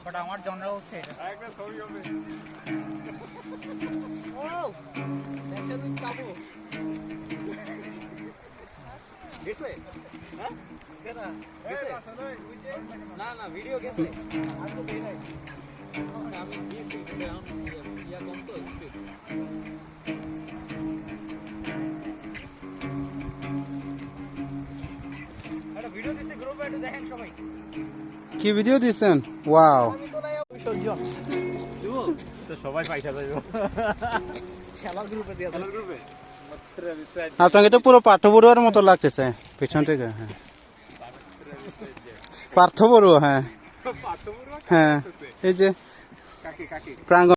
but আমার genre হচ্ছে এটা একটা ছবি হবে ও টেনশন কাবু গেছে হ্যাঁ কেনা গেছে না না ভিডিও গেছে আর তো দেই নাই আমি দিছি এখন ইয়া কম তো স্পিড একটা ভিডিও দিছি গ্রুপে একটু দেখেন সবাই কি ভিডিও দিছেন ওয়াও আমি তো নাই বিসর্জন দিব তো সবাই পয়সা দেব খেলার গ্রুপে দিয়া খেলার গ্রুপে আপনাকে তো পুরো পার্থ বড়ুয়ার মতো লাগতেছে পেছন থেকে হ্যাঁ পার্থ বড়ুয়া হ্যাঁ হ্যাঁ এই যে প্রাঙ্গণ